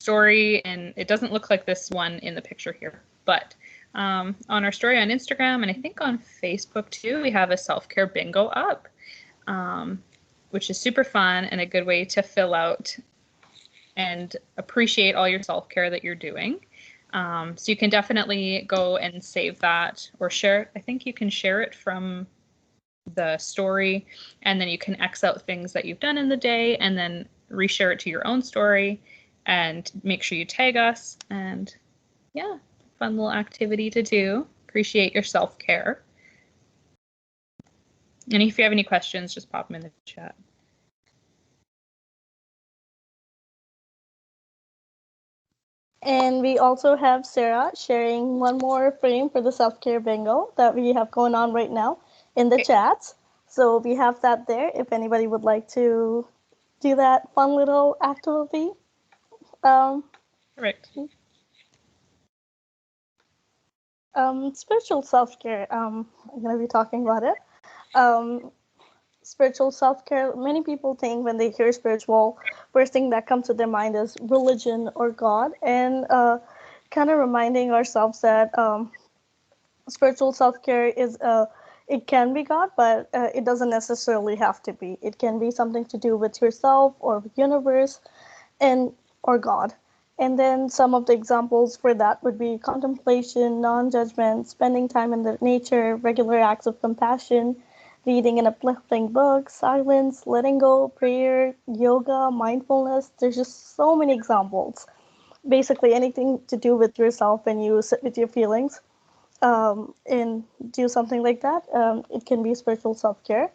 story, and it doesn't look like this one in the picture here, but on our story on Instagram and I think on Facebook too, we have a self-care bingo up, which is super fun and a good way to fill out and appreciate all your self-care that you're doing. So you can definitely go and save that or share it. I think you can share it from the story, and then you can X out things that you've done in the day and then reshare it to your own story and make sure you tag us. And yeah, fun little activity to do. Appreciate your self-care. And if you have any questions, just pop them in the chat. And we also have Sarah sharing one more frame for the self-care bingo that we have going on right now in the chats. So we have that there if anybody would like to do that fun little activity. Correct. Spiritual self-care. I'm going to be talking about it. Spiritual self-care, many people think when they hear spiritual, first thing that comes to their mind is religion or God, and kind of reminding ourselves that spiritual self-care is it can be God, but it doesn't necessarily have to be. It can be something to do with yourself or with universe and or God. And then some of the examples for that would be contemplation, non-judgment, spending time in the nature, regular acts of compassion, reading an uplifting book, silence, letting go, prayer, yoga, mindfulness. There's just so many examples. Basically anything to do with yourself and you sit with your feelings and do something like that. It can be spiritual self-care.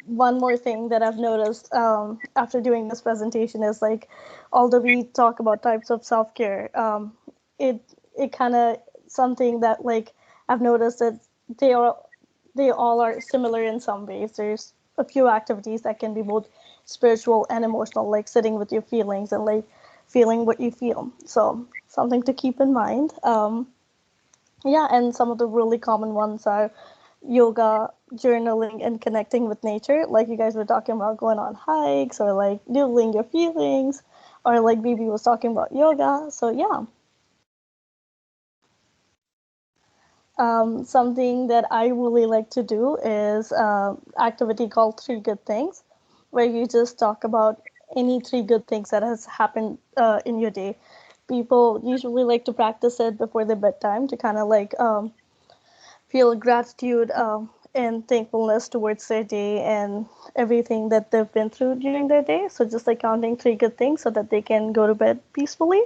One more thing that I've noticed after doing this presentation is like, although we talk about types of self-care, it kind of something that like I've noticed that they all are similar in some ways. There's a few activities that can be both spiritual and emotional, like sitting with your feelings and like feeling what you feel. So something to keep in mind. Yeah, and some of the really common ones are yoga, journaling, and connecting with nature. Like you guys were talking about going on hikes or like doodling your feelings, or like Bibi was talking about yoga. So yeah. Something that I really like to do is activity called 3 Good Things, where you just talk about any 3 good things that has happened in your day. People usually like to practice it before their bedtime to kind of like feel gratitude and thankfulness towards their day and everything that they've been through during their day. So just like counting 3 good things so that they can go to bed peacefully.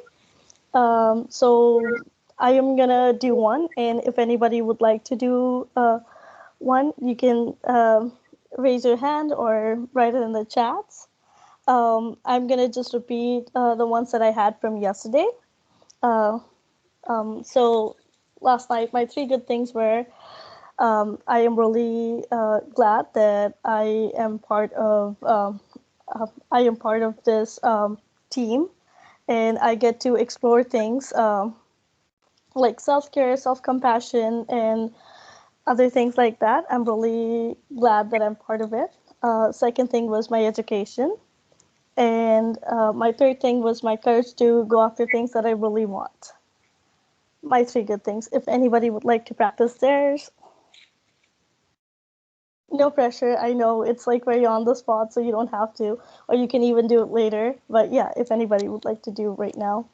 So I am gonna do one, and if anybody would like to do one, you can raise your hand or write it in the chats. I'm gonna just repeat the ones that I had from yesterday. So last night, my 3 good things were I am really glad that I am part of this team, and I get to explore things like self-care, self-compassion, and other things like that. I'm really glad that I'm part of it. Second thing was my education. And my third thing was my courage to go after things that I really want. My 3 good things. If anybody would like to practice theirs, no pressure. I know it's like very on the spot, so you don't have to, or you can even do it later. But yeah, if anybody would like to do it right now.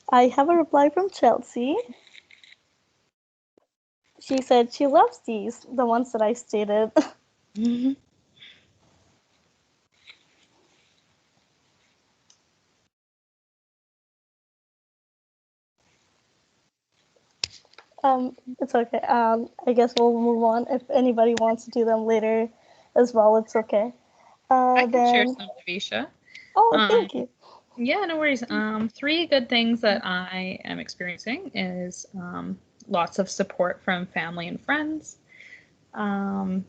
I have a reply from Chelsea. She said she loves these, the ones that I stated. Mm-hmm. It's okay. I guess we'll move on. If anybody wants to do them later as well, it's okay. I can share Then, some, Javisha. oh, thank you. Yeah, no worries. 3 good things that I am experiencing is lots of support from family and friends. The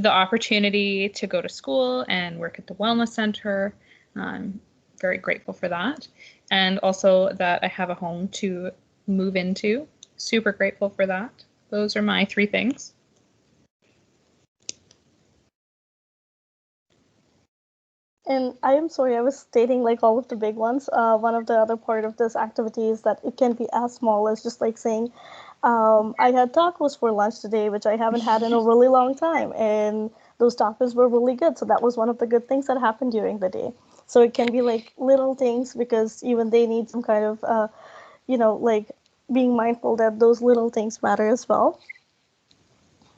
opportunity to go to school and work at the wellness center. I'm very grateful for that. And also that I have a home to move into. Super grateful for that. Those are my 3 things. And I am sorry, I was stating like all of the big ones. One of the other part of this activity is that it can be as small as just like saying, I had tacos for lunch today, which I haven't had in a really long time, and those tacos were really good. So that was one of the good things that happened during the day. So it can be like little things because even they need some kind of, like being mindful that those little things matter as well.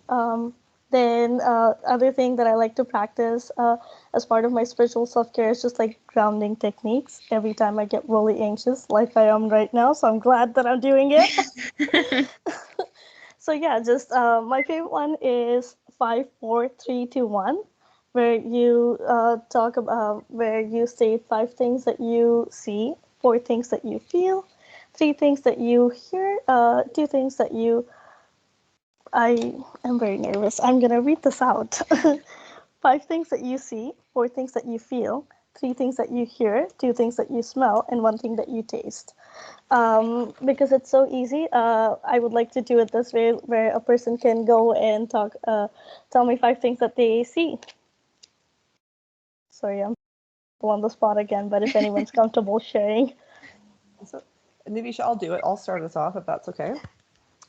Um, then other thing that I like to practice as part of my spiritual self care is just like grounding techniques. Every time I get really anxious, like I am right now, so I'm glad that I'm doing it. So yeah, just my favorite one is 5, 4, 3, 2, 1, where you talk about where you say 5 things that you see, 4 things that you feel, 3 things that you hear, 2 things that you. I am very nervous. I'm gonna read this out. 5 things that you see, 4 things that you feel, 3 things that you hear, 2 things that you smell, and 1 thing that you taste. Because it's so easy, I would like to do it this way, where a person can go and tell me 5 things that they see. Sorry, I'm on the spot again, but if anyone's comfortable sharing. So, Navisha, I'll do it. I'll start us off if that's okay.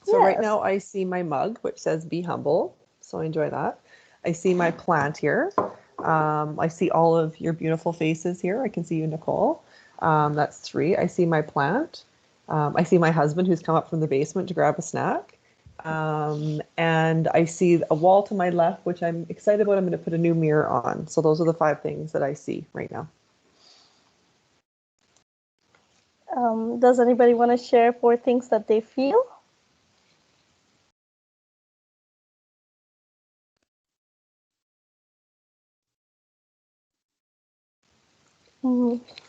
So right Yes. now I see my mug, which says "Be humble," so I enjoy that. I see my plant here. I see all of your beautiful faces here. I can see you, Nicole. That's 3. I see my plant. I see my husband who's come up from the basement to grab a snack. And I see a wall to my left, which I'm excited about. I'm going to put a new mirror on. So those are the 5 things that I see right now. Does anybody want to share 4 things that they feel?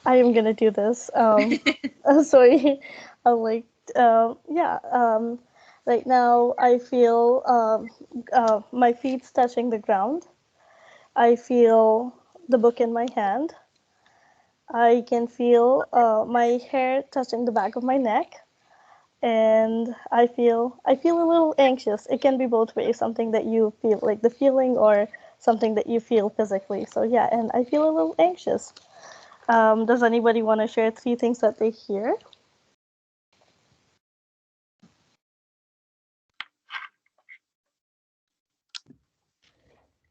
I am gonna do this. Sorry, I like. Yeah. Right now, I feel my feet touching the ground. I feel the book in my hand. I can feel my hair touching the back of my neck, and I feel a little anxious. It can be both ways, something that you feel like the feeling, or something that you feel physically. So yeah, and I feel a little anxious. Does anybody want to share 3 things that they hear?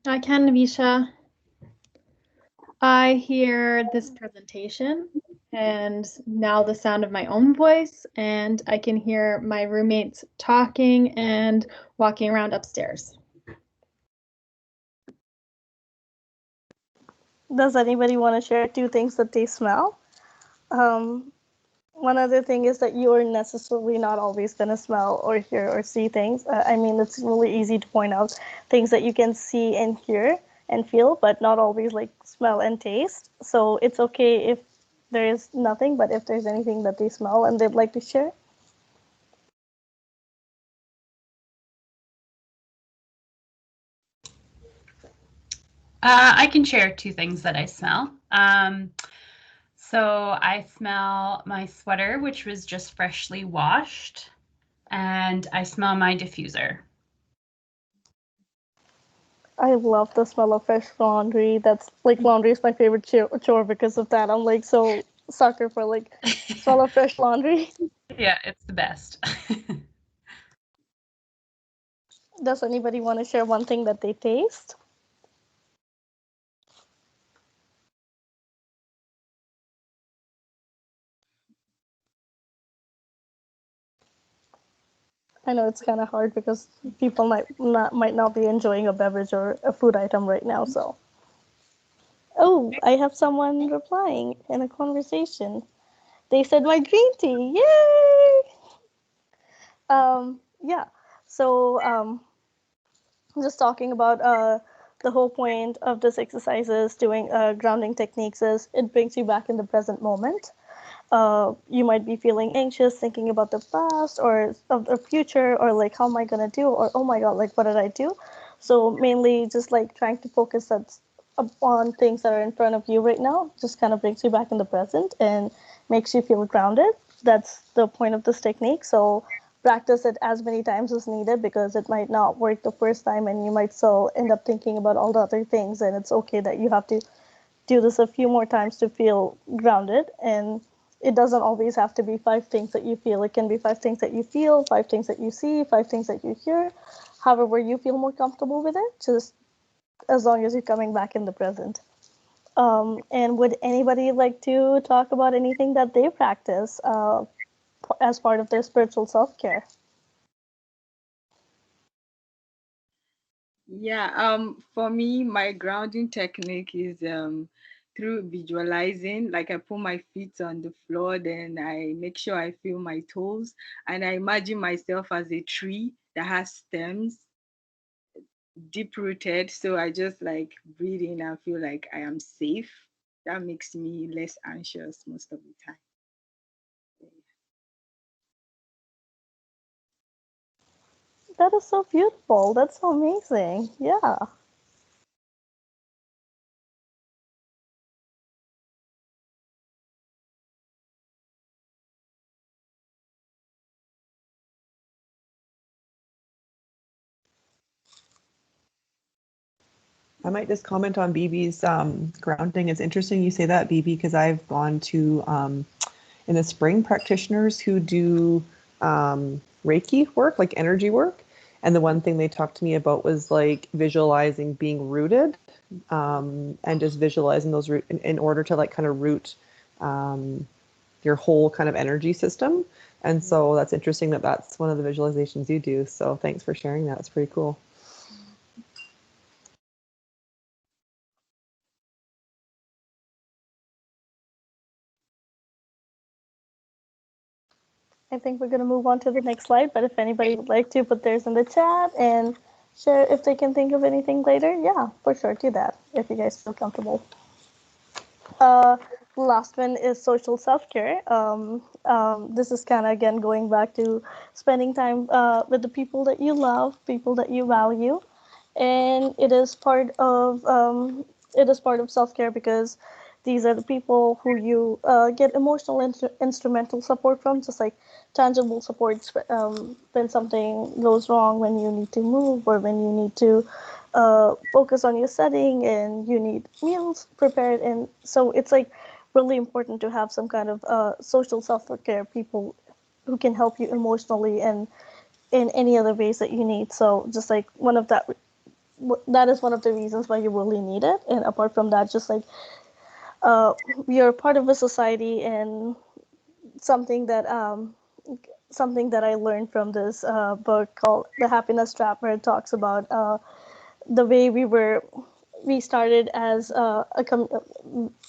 I can, Navisha. I hear this presentation and now the sound of my own voice, and I can hear my roommates talking and walking around upstairs. Does anybody want to share 2 things that they smell? Um, One other thing is that you are necessarily not always going to smell or hear or see things. I mean, it's really easy to point out things that you can see and hear and feel, but not always like smell and taste. So it's okay if there is nothing, but if there's anything that they smell and they'd like to share. I can share 2 things that I smell. So I smell my sweater, which was just freshly washed, and I smell my diffuser. I love the smell of fresh laundry. That's like laundry is my favorite chore because of that. I'm like so sucker for like smell of fresh laundry. Yeah, it's the best. Does anybody want to share 1 thing that they taste? I know it's kind of hard because people might not be enjoying a beverage or a food item right now. So, oh, I have someone replying in a conversation. They said my green tea. Yay! Yeah. So, just talking about the whole point of this exercise is doing grounding techniques is it brings you back in the present moment. You might be feeling anxious, thinking about the past or of the future, or like, how am I gonna do? Or, oh my God, like, what did I do? So mainly just like trying to focus on things that are in front of you right now just kind of brings you back in the present and makes you feel grounded. That's the point of this technique. So practice it as many times as needed because it might not work the first time and you might still end up thinking about all the other things, and it's okay that you have to do this a few more times to feel grounded. And it doesn't always have to be 5 things that you feel. It can be 5 things that you feel, 5 things that you see, 5 things that you hear, however you feel more comfortable with it, just as long as you're coming back in the present. And would anybody like to talk about anything that they practice as part of their spiritual self-care? Yeah, for me, my grounding technique is through visualizing. Like I put my feet on the floor, then I make sure I feel my toes, and I imagine myself as a tree that has stems, deep rooted. So I just like breathe in and feel like I am safe. That makes me less anxious most of the time. That is so beautiful. That's so amazing. Yeah. I might just comment on BB's grounding. It's interesting you say that, BB, because I've gone to in the spring practitioners who do Reiki work, like energy work. And the one thing they talked to me about was like visualizing being rooted and just visualizing those root in order to like kind of root your whole kind of energy system. And so that's interesting that that's one of the visualizations you do. So thanks for sharing that. It's pretty cool. I think we're going to move on to the next slide, but if anybody would like to put theirs in the chat and share if they can think of anything later, yeah, for sure, do that if you guys feel comfortable. Last one is social self-care. This is kind of, again, going back to spending time with the people that you love, people that you value. And it is part of self-care because these are the people who you get emotional instrumental support from, just like tangible support when something goes wrong, when you need to move, or when you need to focus on your setting and you need meals prepared. And so it's like really important to have some kind of social self-care people who can help you emotionally and in any other ways that you need. So just like that is one of the reasons why you really need it. And apart from that, just like we are part of a society, and something that something that I learned from this book called The Happiness Trap, where it talks about the way we started as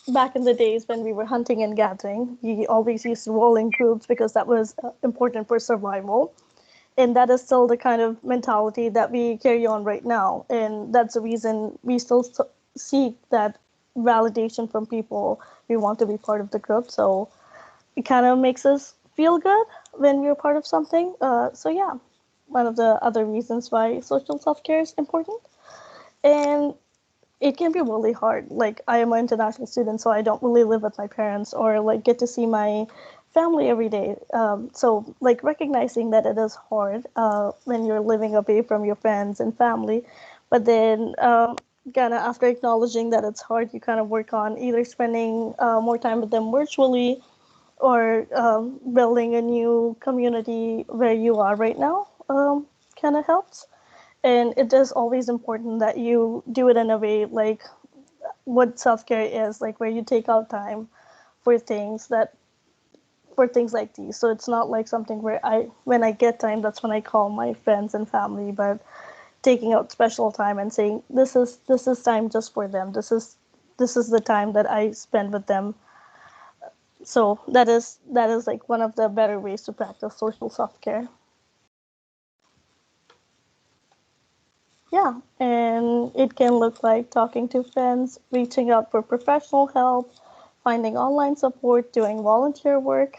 back in the days when we were hunting and gathering. We always used to roll in groups because that was important for survival. And that is still the kind of mentality that we carry on right now. And that's the reason we still seek that validation from people. We want to be part of the group. So it kind of makes us feel good when we're part of something. So yeah, one of the other reasons why social self-care is important. And it can be really hard. Like, I am an international student, so I don't really live with my parents or like get to see my family every day. So like recognizing that it is hard when you're living away from your friends and family, but then kind of after acknowledging that it's hard, you kind of work on either spending more time with them virtually or building a new community where you are right now. Kind of helps. And it is always important that you do it in a way like what self-care is, like where you take out time for things like these. So it's not like something where when I get time, that's when I call my friends and family, but taking out special time and saying this is time just for them. This is the time that I spend with them. So that is like one of the better ways to practice social self-care. Yeah, and it can look like talking to friends, reaching out for professional help, finding online support, doing volunteer work.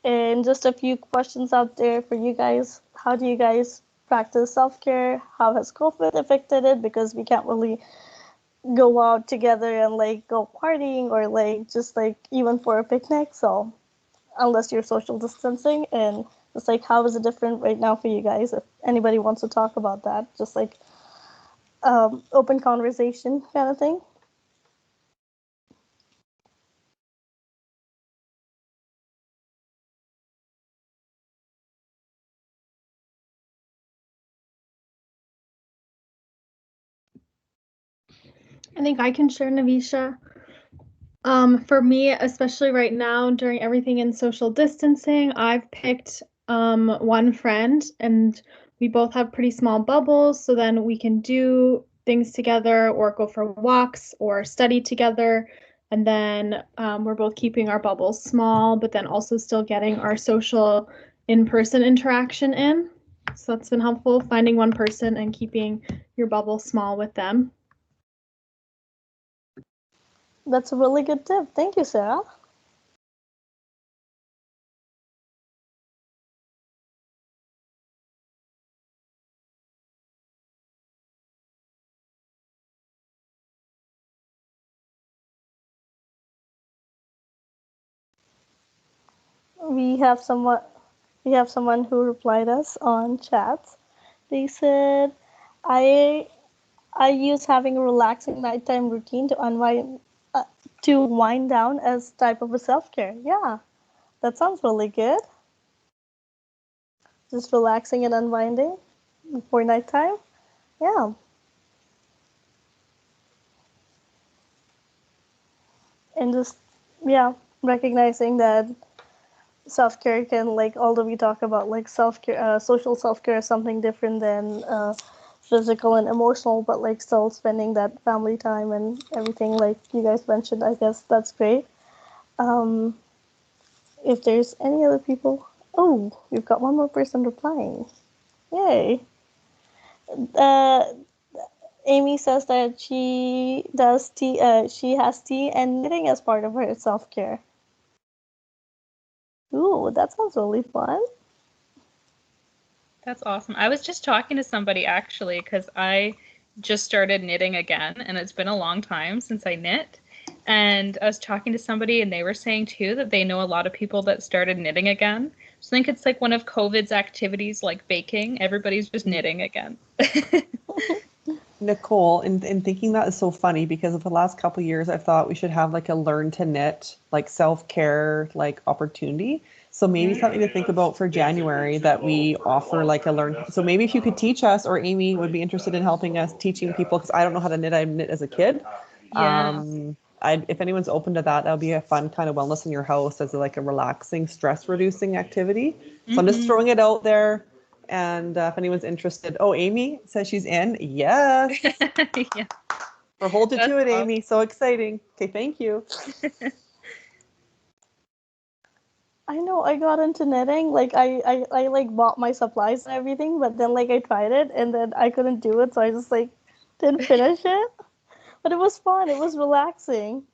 And just a few questions out there for you guys. How do you guys practice self-care? How has COVID affected it? Because we can't really go out together and like go partying or like just like even for a picnic. So unless you're social distancing, and just like how is it different right now for you guys? If anybody wants to talk about that, just like open conversation kind of thing. I think I can share, Navisha. For me, especially right now during everything in social distancing, I've picked one friend and we both have pretty small bubbles, so then we can do things together or go for walks or study together. And then we're both keeping our bubbles small, but then also still getting our social in-person interaction in. So that's been helpful, finding one person and keeping your bubble small with them. That's a really good tip. Thank you, Sarah. We have someone who replied us on chats. They said, I I use having a relaxing nighttime routine to wind down as type of a self-care. Yeah, that sounds really good. Just relaxing and unwinding before nighttime. Yeah. And just, yeah, recognizing that self-care can, like, although we talk about like self-care, social self-care is something different than physical and emotional, but like still spending that family time and everything like you guys mentioned, I guess that's great. um if there's any other people, oh, we've got one more person replying. Yay. uh Amy says that she has tea and knitting as part of her self-care. Ooh, that sounds really fun. That's awesome. I was just talking to somebody actually because I just started knitting again, and it's been a long time since I knit. And I was talking to somebody, and they were saying too that they know a lot of people that started knitting again. So I think it's like one of COVID's activities, like baking. Everybody's just knitting again. Nicole, in thinking that is so funny because of the last couple of years, I've thought we should have like a learn to knit, like self-care, like opportunity. So maybe something to think about for January that we offer like a learn. So maybe if you could teach us, or Amy would be interested in helping us teaching people, because I don't know how to knit. I knit as a kid. Yeah. If anyone's open to that, that would be a fun kind of wellness in your house as like a relaxing, stress reducing activity. So I'm just throwing it out there. And if anyone's interested, oh, Amy says she's in. Yes. Yeah. We're holding That's to it, awesome. Amy. So exciting. Okay, thank you. I know I got into knitting. Like I like bought my supplies and everything, but then like I tried it and then I couldn't do it, so I just like didn't finish it. But it was fun. It was relaxing.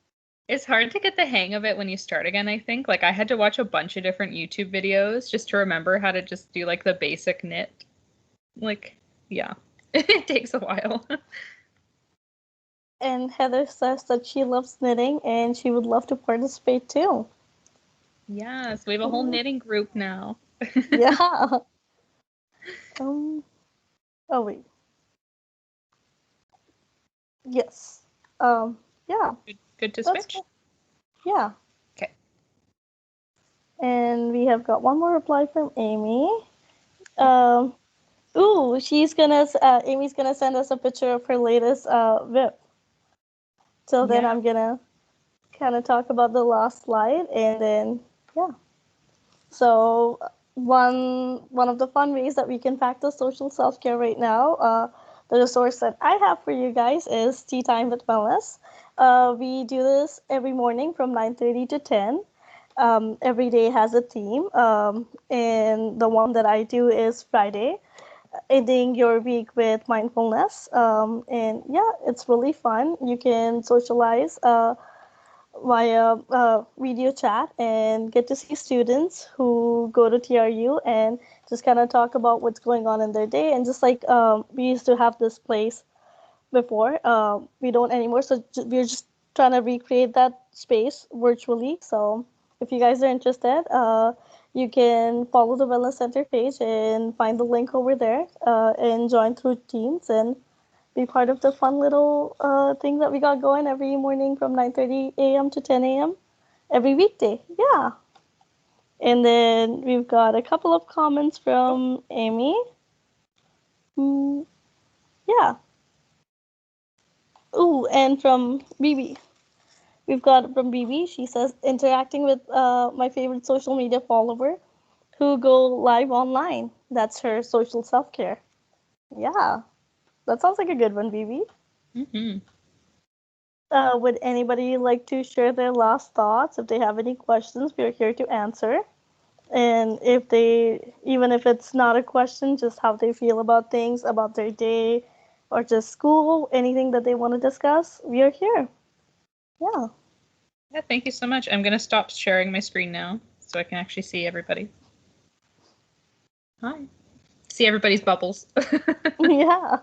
It's hard to get the hang of it when you start again, I think. Like I had to watch a bunch of different YouTube videos just to remember how to just do like the basic knit. Like, yeah. It takes a while. And Heather says that she loves knitting and she would love to participate too. Yes, we have a whole knitting group now. Yeah. Um. Oh wait. Yes. Yeah. Good to That's switch. good. Yeah. Okay. And we have got one more reply from Amy. Um. Ooh, Amy's gonna send us a picture of her latest VIP. So then Yeah. I'm gonna kind of talk about the last slide, and then yeah. So one of the fun ways that we can practice social self-care right now, the resource that I have for you guys is Tea Time with Wellness. We do this every morning from 9:30 to 10. Every day has a theme, and the one that I do is Friday, ending your week with mindfulness. And yeah, it's really fun. You can socialize via video chat and get to see students who go to TRU and just kind of talk about what's going on in their day. And just like we used to have this place before, we don't anymore. So we're just trying to recreate that space virtually. So if you guys are interested, you can follow the Wellness Center page and find the link over there and join through Teams and be part of the fun little thing that we got going every morning from 9:30 a.m. to 10 a.m. every weekday. Yeah. And then we've got a couple of comments from Amy. Yeah. Ooh, and from BB. We've got from BB. She says, interacting with my favorite social media follower who go live online. That's her social self care. Yeah, that sounds like a good one, BB. Mm-hmm. Would anybody like to share their last thoughts? If they have any questions, we are here to answer. And if they, even if it's not a question, just how they feel about things, about their day, or just school, anything that they want to discuss, we are here. Yeah. Yeah, thank you so much. I'm going to stop sharing my screen now so I can actually see everybody. Hi. See everybody's bubbles. Yeah.